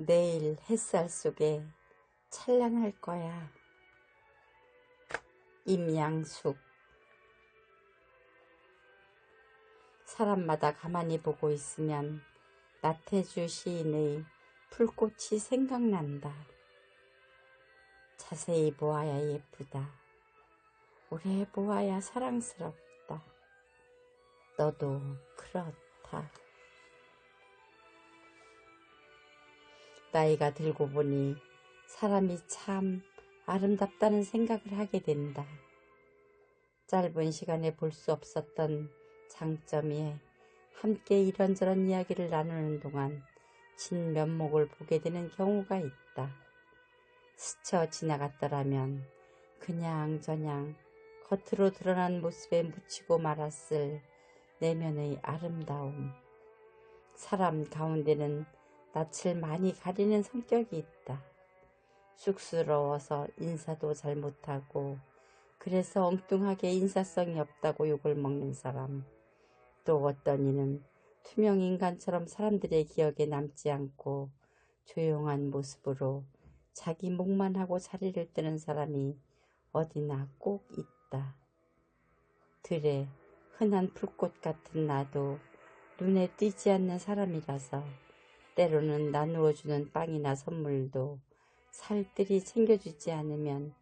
내일 햇살 속에 찬란할 거야. 임양숙. 사람마다 가만히 보고 있으면 나태주 시인의 풀꽃이 생각난다. 자세히 보아야 예쁘다. 오래 보아야 사랑스럽다. 너도 그렇다. 나이가 들고 보니 사람이 참 아름답다는 생각을 하게 된다. 짧은 시간에 볼 수 없었던 장점에 함께 이런저런 이야기를 나누는 동안 진면목을 보게 되는 경우가 있다. 스쳐 지나갔더라면 그냥저냥 겉으로 드러난 모습에 묻히고 말았을 내면의 아름다움. 사람 가운데는 낯을 많이 가리는 성격이 있다. 쑥스러워서 인사도 잘 못하고 그래서 엉뚱하게 인사성이 없다고 욕을 먹는 사람. 또 어떤 이는 투명 인간처럼 사람들의 기억에 남지 않고 조용한 모습으로 자기 몫만 하고 자리를 뜨는 사람이 어디나 꼭 있다. 들에 흔한 풀꽃 같은 나도 눈에 띄지 않는 사람이라서 때로는 나누어주는 빵이나 선물도 살뜰히 챙겨주지 않으면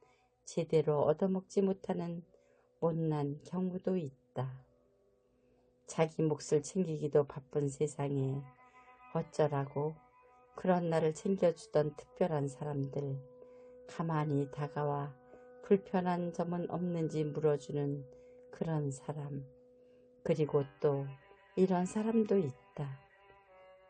제대로 얻어먹지 못하는 못난 경우도 있다. 자기 몫을 챙기기도 바쁜 세상에 어쩌라고 그런 나를 챙겨주던 특별한 사람들, 가만히 다가와 불편한 점은 없는지 물어주는 그런 사람. 그리고 또 이런 사람도 있다.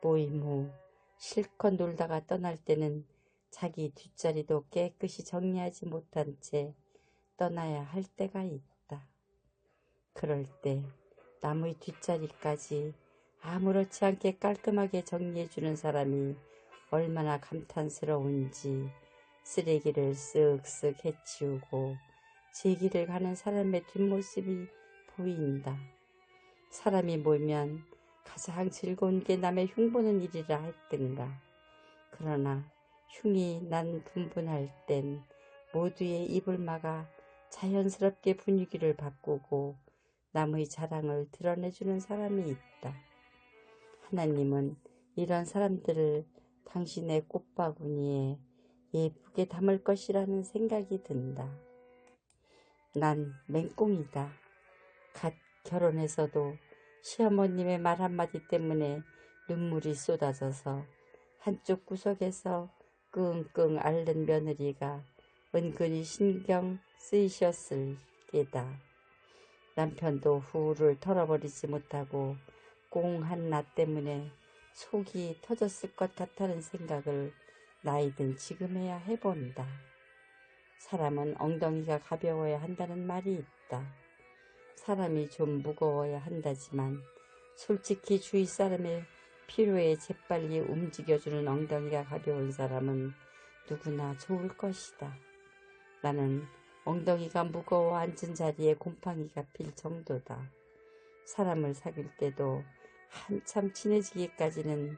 모임 후 실컷 놀다가 떠날 때는 자기 뒷자리도 깨끗이 정리하지 못한 채 떠나야 할 때가 있다. 그럴 때 남의 뒷자리까지 아무렇지 않게 깔끔하게 정리해주는 사람이 얼마나 감탄스러운지 쓰레기를 쓱쓱 해치우고 제 길을 가는 사람의 뒷모습이 보인다. 사람이 모이면 가장 즐거운 게 남의 흉보는 일이라 했던가. 그러나 흉이 난 분분할 땐 모두의 입을 막아 자연스럽게 분위기를 바꾸고 남의 자랑을 드러내주는 사람이 있다. 하나님은 이런 사람들을 당신의 꽃바구니에 예쁘게 담을 것이라는 생각이 든다. 난 맹꽁이다. 갓 결혼해서도 시어머님의 말 한마디 때문에 눈물이 쏟아져서 한쪽 구석에서 끙끙 앓는 며느리가 은근히 신경 쓰이셨을 게다. 남편도 후를 털어버리지 못하고 꽁한 나 때문에 속이 터졌을 것 같다는 생각을 나이든 지금에야 해본다. 사람은 엉덩이가 가벼워야 한다는 말이 있다. 사람이 좀 무거워야 한다지만 솔직히 주위 사람의 필요에 재빨리 움직여주는 엉덩이가 가벼운 사람은 누구나 좋을 것이다. 나는 엉덩이가 무거워 앉은 자리에 곰팡이가 필 정도다. 사람을 사귈 때도 한참 친해지기까지는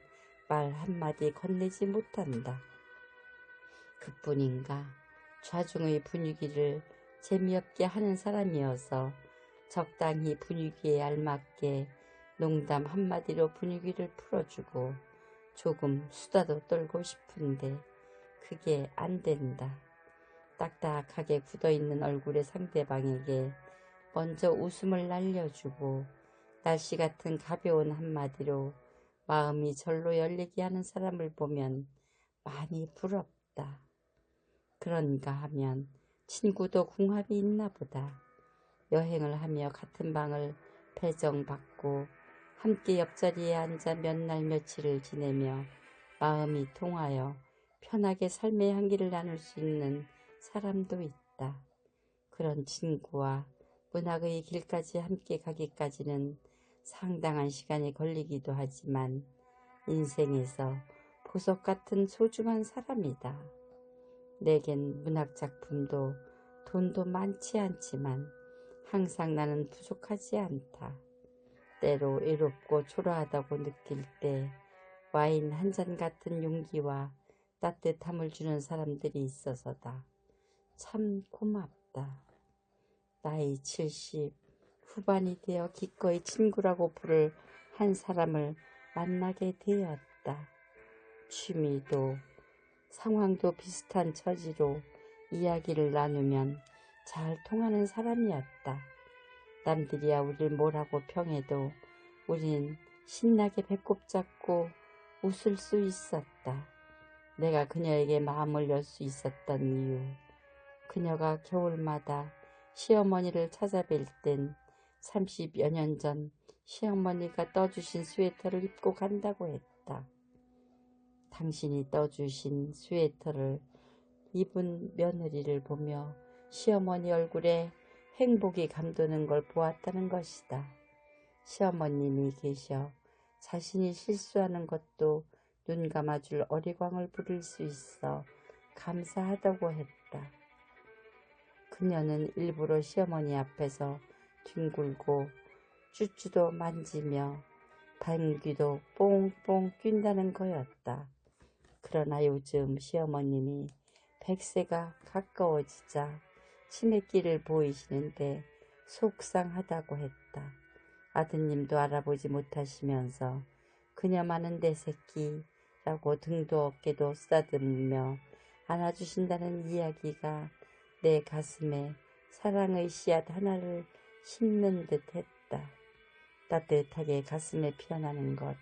말 한마디 건네지 못한다. 그뿐인가 좌중의 분위기를 재미없게 하는 사람이어서 적당히 분위기에 알맞게 농담 한마디로 분위기를 풀어주고 조금 수다도 떨고 싶은데 그게 안 된다. 딱딱하게 굳어있는 얼굴의 상대방에게 먼저 웃음을 날려주고 날씨 같은 가벼운 한마디로 마음이 절로 열리게 하는 사람을 보면 많이 부럽다. 그런가 하면 친구도 궁합이 있나 보다. 여행을 하며 같은 방을 배정받고 함께 옆자리에 앉아 몇 날 며칠을 지내며 마음이 통하여 편하게 삶의 향기를 나눌 수 있는 사람도 있다. 그런 친구와 문학의 길까지 함께 가기까지는 상당한 시간이 걸리기도 하지만 인생에서 보석 같은 소중한 사람이다. 내겐 문학 작품도 돈도 많지 않지만 항상 나는 부족하지 않다. 때로 외롭고 초라하다고 느낄 때 와인 한 잔 같은 용기와 따뜻함을 주는 사람들이 있어서다. 참 고맙다. 나이 70 후반이 되어 기꺼이 친구라고 부를 한 사람을 만나게 되었다. 취미도 상황도 비슷한 처지로 이야기를 나누면 잘 통하는 사람이었다. 남들이야 우릴 뭐라고 평해도 우린 신나게 배꼽 잡고 웃을 수 있었다. 내가 그녀에게 마음을 열 수 있었던 이유, 그녀가 겨울마다 시어머니를 찾아뵐 땐 30여 년 전 시어머니가 떠주신 스웨터를 입고 간다고 했다. 당신이 떠주신 스웨터를 입은 며느리를 보며 시어머니 얼굴에 행복이 감도는 걸 보았다는 것이다. 시어머님이 계셔 자신이 실수하는 것도 눈 감아줄 어리광을 부릴 수 있어 감사하다고 했다. 그녀는 일부러 시어머니 앞에서 뒹굴고 쭈쭈도 만지며 방귀도 뽕뽕 낀다는 거였다. 그러나 요즘 시어머님이 100세가 가까워지자 치매길을 보이시는데 속상하다고 했다. 아드님도 알아보지 못하시면서 그녀 많은 내 새끼라고 등도 어깨도 쓰다듬으며 안아주신다는 이야기가 내 가슴에 사랑의 씨앗 하나를 심는 듯 했다. 따뜻하게 가슴에 피어나는 것,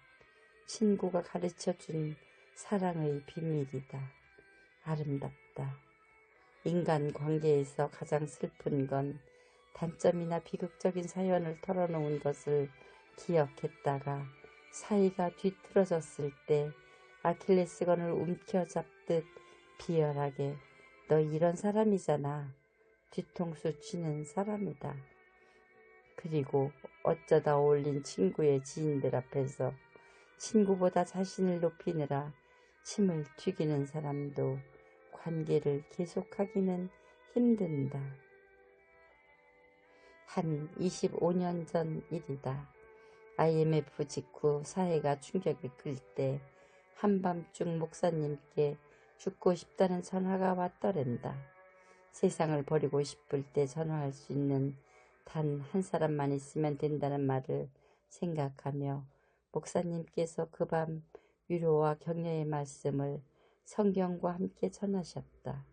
친구가 가르쳐준 사랑의 비밀이다. 아름답다. 인간관계에서 가장 슬픈 건 단점이나 비극적인 사연을 털어놓은 것을 기억했다가 사이가 뒤틀어졌을 때 아킬레스건을 움켜잡듯 비열하게 너 이런 사람이잖아. 뒤통수 치는 사람이다. 그리고 어쩌다 어울린 친구의 지인들 앞에서 친구보다 자신을 높이느라 침을 튀기는 사람도 관계를 계속하기는 힘든다. 한 25년 전 일이다. IMF 직후 사회가 충격을 끌 때 한밤중 목사님께 죽고 싶다는 전화가 왔더랜다. 세상을 버리고 싶을 때 전화할 수 있는 단 한 사람만 있으면 된다는 말을 생각하며 목사님께서 그 밤 위로와 격려의 말씀을 성경과 함께 전하셨다.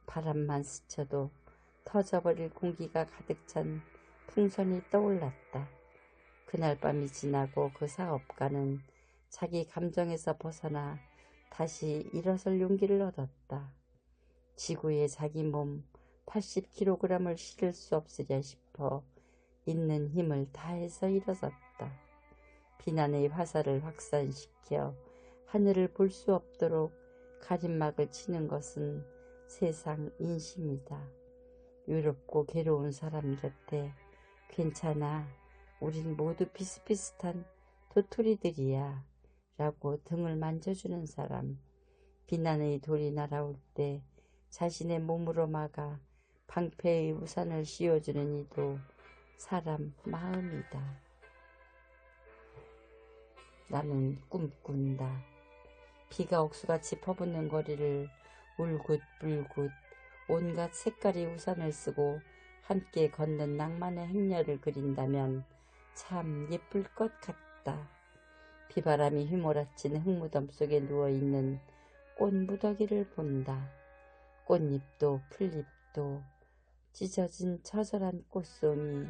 바람만 스쳐도 터져버릴 공기가 가득 찬 풍선이 떠올랐다. 그날 밤이 지나고 그 사업가는 자기 감정에서 벗어나 다시 일어설 용기를 얻었다. 지구에 자기 몸 80kg을 실을 수 없으랴 싶어 있는 힘을 다해서 일어섰다. 비난의 화살을 확산시켜 하늘을 볼 수 없도록 가림막을 치는 것은 세상 인심이다. 외롭고 괴로운 사람 곁에 괜찮아, 우린 모두 비슷비슷한 도토리들이야 라고 등을 만져주는 사람, 비난의 돌이 날아올 때 자신의 몸으로 막아 방패의 우산을 씌워주는 이도 사람 마음이다. 나는 꿈꾼다. 비가 옥수같이 퍼붓는 거리를 울긋불긋 온갖 색깔의 우산을 쓰고 함께 걷는 낭만의 행렬을 그린다면 참 예쁠 것 같다. 비바람이 휘몰아친 흙무덤 속에 누워있는 꽃무더기를 본다. 꽃잎도 풀잎도 찢어진 처절한 꽃송이,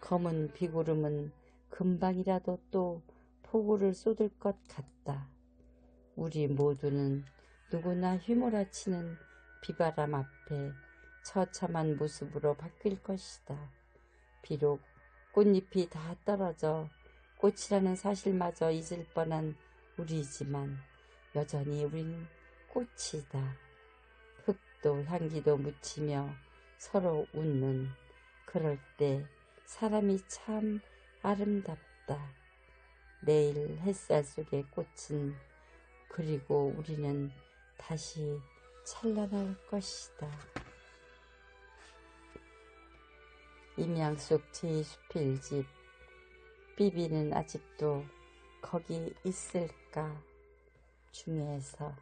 검은 비구름은 금방이라도 또 폭우를 쏟을 것 같다. 우리 모두는 누구나 휘몰아치는 비바람 앞에 처참한 모습으로 바뀔 것이다. 비록 꽃잎이 다 떨어져 꽃이라는 사실마저 잊을 뻔한 우리지만 여전히 우린 꽃이다. 흙도 향기도 묻히며 서로 웃는, 그럴 때 사람이 참 아름답다. 내일 햇살 속의 꽃은 그리고 우리는 다시 찬란할 것이다. 임양숙 제2수필집. 삐비는 아직도 거기 있을까 중에서